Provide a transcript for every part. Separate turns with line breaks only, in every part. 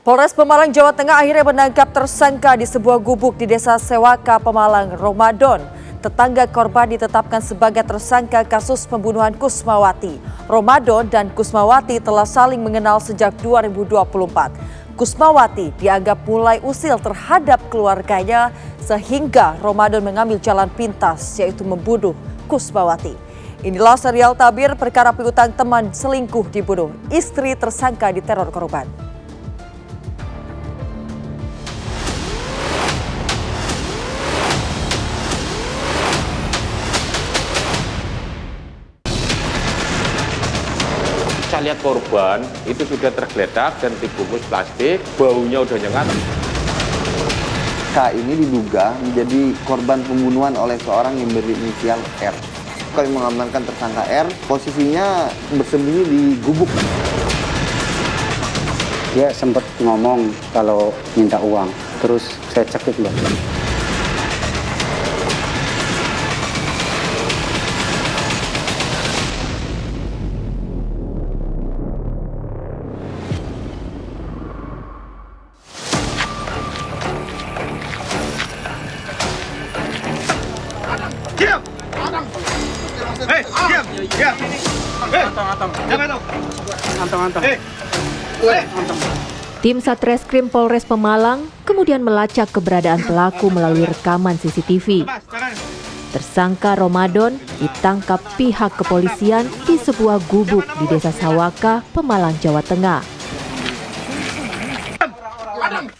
Polres Pemalang, Jawa Tengah akhirnya menangkap tersangka di sebuah gubuk di Desa Sewaka, Pemalang, Ramadan. Tetangga korban ditetapkan sebagai tersangka kasus pembunuhan Kusmawati. Ramadan dan Kusmawati telah saling mengenal sejak 2024. Kusmawati dianggap mulai usil terhadap keluarganya sehingga Ramadan mengambil jalan pintas, yaitu membunuh Kusmawati. Inilah serial tabir perkara piutang teman selingkuh dibunuh, istri tersangka diteror korban.
Saya lihat korban itu sudah tergeletak dan dibungkus plastik, baunya udah nyengat.
K ini diduga menjadi korban pembunuhan oleh seorang yang berinisial R. Kami mengamankan tersangka R, posisinya bersembunyi di gubuk.
Dia sempat ngomong kalau minta uang, terus saya cekik loh.
Diam! Hei, diam! Diam! Hei,
Tim Satreskrim Polres Pemalang kemudian melacak keberadaan pelaku melalui rekaman CCTV. Tersangka Ramadan ditangkap pihak kepolisian di sebuah gubuk di Desa Sawaka, Pemalang, Jawa Tengah.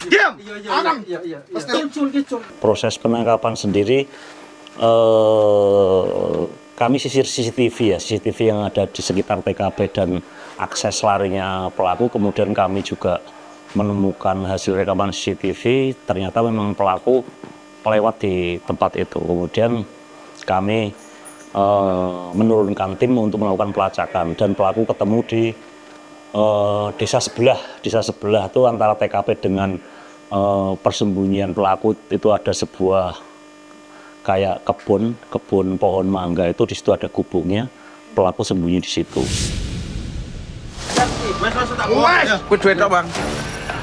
diam!
Proses penangkapan sendiri kami sisir CCTV yang ada di sekitar TKP dan akses larinya pelaku. Kemudian kami juga menemukan hasil rekaman CCTV, ternyata memang pelaku lewat di tempat itu. Kemudian kami menurunkan tim untuk melakukan pelacakan dan pelaku ketemu di desa sebelah itu antara TKP dengan persembunyian pelaku. Itu ada sebuah kayak kebun pohon mangga, itu di situ ada gubuknya, pelaku sembunyi di situ.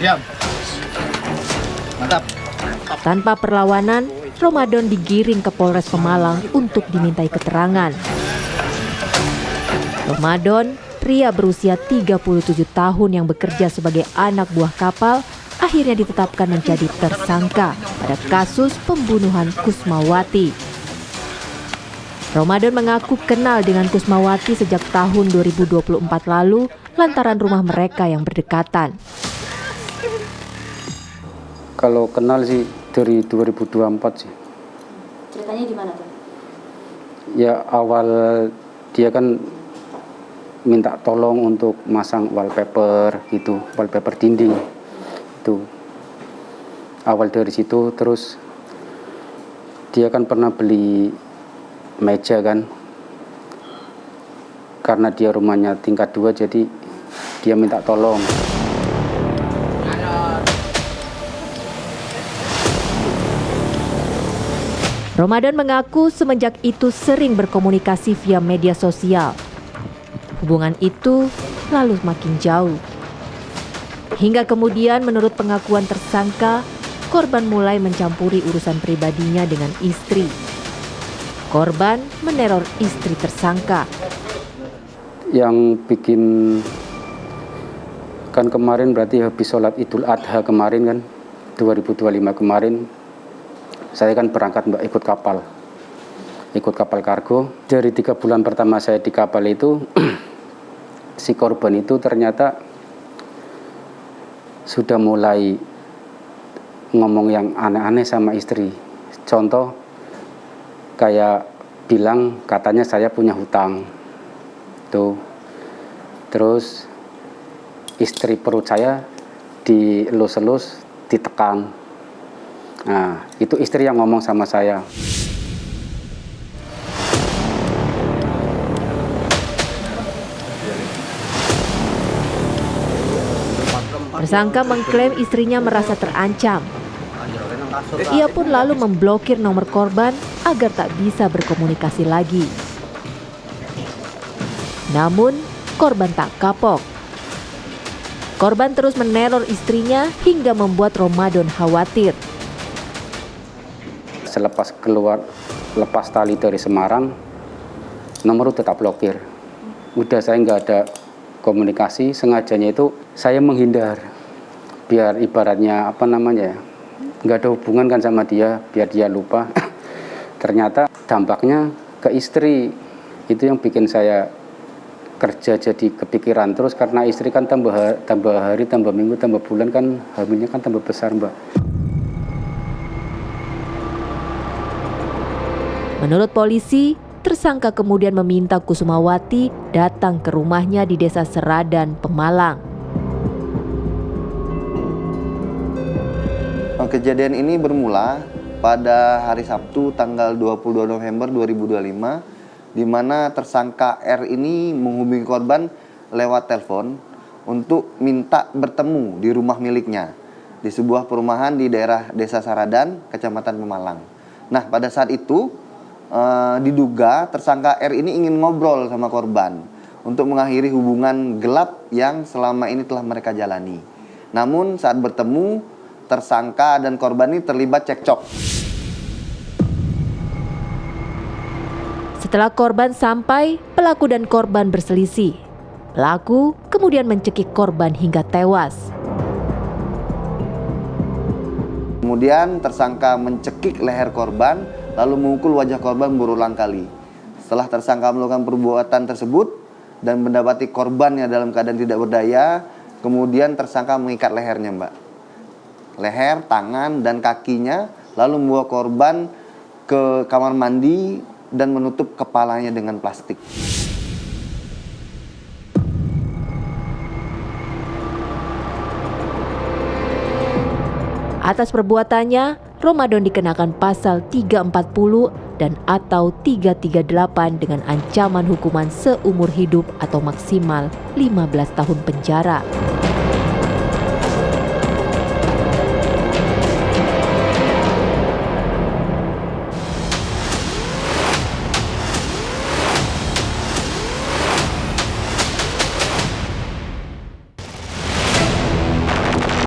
Diam! Mantap!
Tanpa perlawanan, Ramadan digiring ke Polres Pemalang untuk dimintai keterangan. Ramadan, pria berusia 37 tahun yang bekerja sebagai anak buah kapal, akhirnya ditetapkan menjadi tersangka pada kasus pembunuhan Kusmawati. Ramadan mengaku kenal dengan Kusmawati sejak tahun 2024 lalu lantaran rumah mereka yang berdekatan.
Kalau kenal sih dari 2024 sih.
Ceritanya gimana tuh?
Ya awal dia kan minta tolong untuk masang wallpaper gitu, wallpaper dinding. Itu awal dari situ. Terus dia kan pernah beli meja kan, karena dia rumahnya tingkat 2 jadi dia minta tolong.
Ramadan mengaku semenjak itu sering berkomunikasi via media sosial. Hubungan itu lalu makin jauh. Hingga kemudian menurut pengakuan tersangka, korban mulai mencampuri urusan pribadinya dengan istri. Korban meneror istri tersangka.
Yang bikin kan kemarin berarti habis sholat Idul Adha kemarin kan, 2025 kemarin, saya kan berangkat ikut kapal kargo. Dari 3 bulan pertama saya di kapal itu, si korban itu ternyata sudah mulai ngomong yang aneh-aneh sama istri. Contoh, kayak bilang katanya saya punya hutang. Tuh. Terus istri perut saya dielus-elus, ditekan. Nah, itu istri yang ngomong sama saya.
Tersangka mengklaim istrinya merasa terancam. Ia pun lalu memblokir nomor korban agar tak bisa berkomunikasi lagi. Namun, korban tak kapok. Korban terus meneror istrinya hingga membuat Ramadan khawatir.
Lepas tali dari Semarang, nomor tetap blokir. Udah saya nggak ada komunikasi, sengajanya itu saya menghindar. Biar ibaratnya nggak ada hubungan kan sama dia, biar dia lupa. Ternyata dampaknya ke istri. Itu yang bikin saya kerja jadi kepikiran terus, karena istri kan tambah hari, tambah minggu, tambah bulan kan hamilnya kan tambah besar, Mbak.
Menurut polisi, tersangka kemudian meminta Kusumawati datang ke rumahnya di Desa Seradan, Pemalang.
Kejadian ini bermula pada hari Sabtu tanggal 22 November 2025, di mana tersangka R ini menghubungi korban lewat telepon untuk minta bertemu di rumah miliknya di sebuah perumahan di daerah Desa Seradan, Kecamatan Pemalang. Nah, pada saat itu diduga tersangka R ini ingin ngobrol sama korban untuk mengakhiri hubungan gelap yang selama ini telah mereka jalani. Namun saat bertemu, tersangka dan korban ini terlibat cekcok.
Setelah korban sampai, pelaku dan korban berselisih. Pelaku kemudian mencekik korban hingga tewas.
Kemudian tersangka mencekik leher korban lalu memukul wajah korban berulang kali. Setelah tersangka melakukan perbuatan tersebut dan mendapati korbannya dalam keadaan tidak berdaya, kemudian tersangka mengikat lehernya, Mbak. Leher, tangan, dan kakinya, lalu membawa korban ke kamar mandi dan menutup kepalanya dengan plastik.
Atas perbuatannya, Ramadan dikenakan pasal 340 dan atau 338 dengan ancaman hukuman seumur hidup atau maksimal 15 tahun penjara.